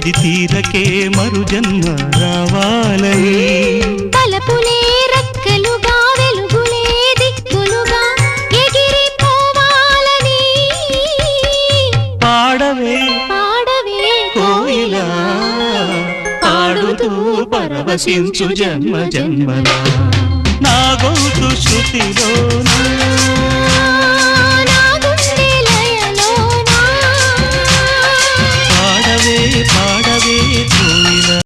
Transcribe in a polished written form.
అది తీరకే మరు జన్మ రావాలని తలపులే రెక్కలుగా వెలుగులే దిక్కులుగా ఎగిరిపోవాలని పాడవే పాడవే కోయిలా పాడుతూ పరవశించు జన్మ జన్మలా నా గొంతు శృతిలోనా